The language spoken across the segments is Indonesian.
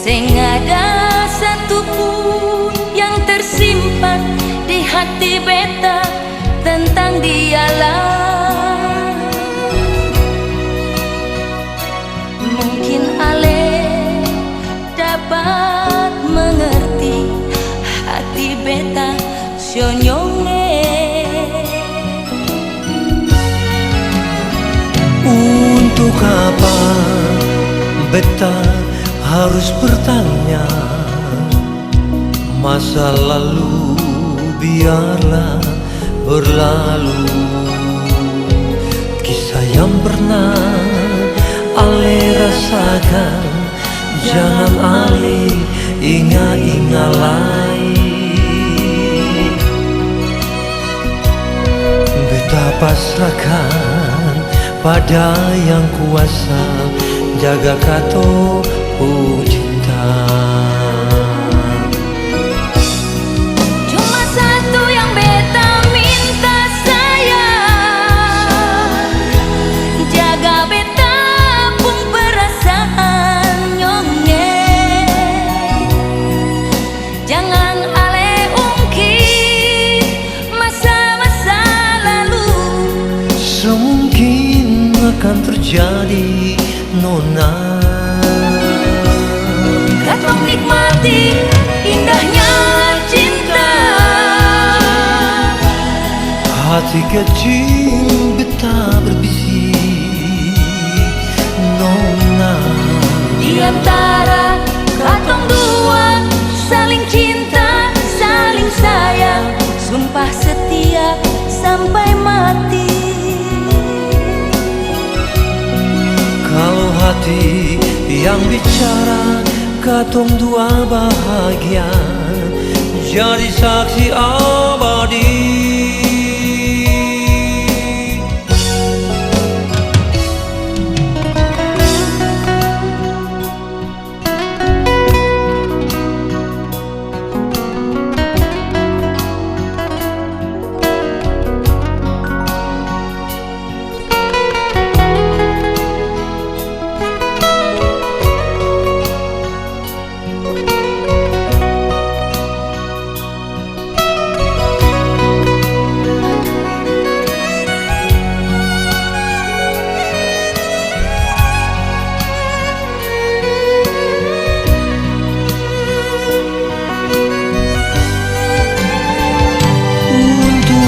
Sing ada satupun yang tersimpan di hati beta tentang dialah. Mungkin ale dapat mengerti hati beta syonyonge. Untuk apa beta harus bertanya? Masa lalu biarlah berlalu. Kisah yang pernah ale rasakan, jangan ale ingat-ingat lagi. Beta pasrahkan pada yang kuasa, jaga kato cinta. Cuma satu yang beta minta sayang, jaga beta pun perasaan nyonge. Jangan ale ungkit masa-masa lalu. Semungkin akan terjadi nona. Katong nikmati indahnya cinta. Hati kecil beta berbisik nona. Di antara katong dua saling cinta, saling sayang, sumpah setia sampai mati. Kalau hati yang bicara, katong dua bahagia, jadi saksi abadi.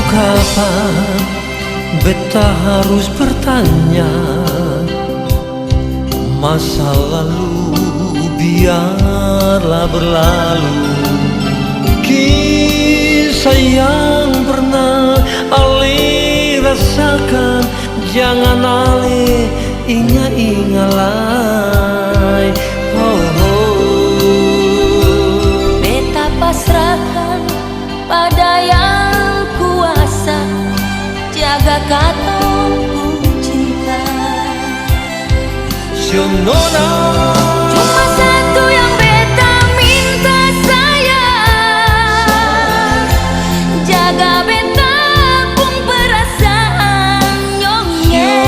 Kapan beta harus bertanya? Masa lalu biarlah berlalu. Kisah yang pernah ale rasakan, jangan ale ingat-ingat lagi. Oh, oh. Beta pasrahkan pada yang kuasa, jaga katong cinta. Nona, cuma satu yang beta minta sayang, jaga beta pun perasaan nyonge.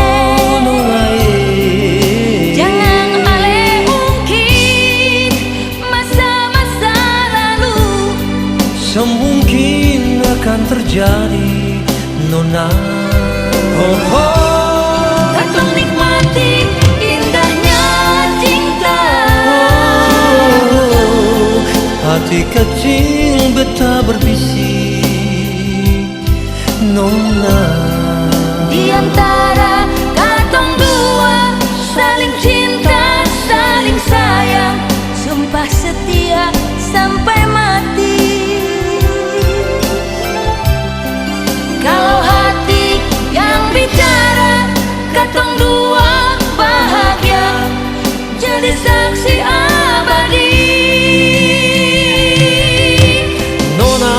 Jangan ale ungkit masa-masa lalu. semungkin akan terjadi nona. Oh, oh. Katong nikmati indahnya cinta. Oh, hati kecil beta berbisik nona. Di antara katong dua saling cinta, saling sayang, sumpah setia sampai mati. Kalau hati yang bicara, katong dua bahagia, jadi saksi abadi. Nona,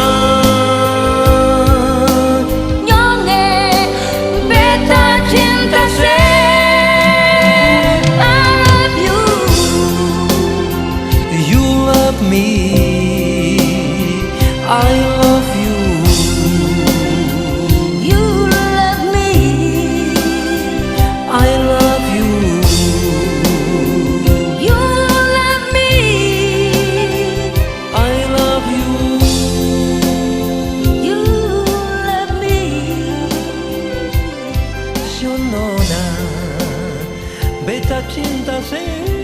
cinta sih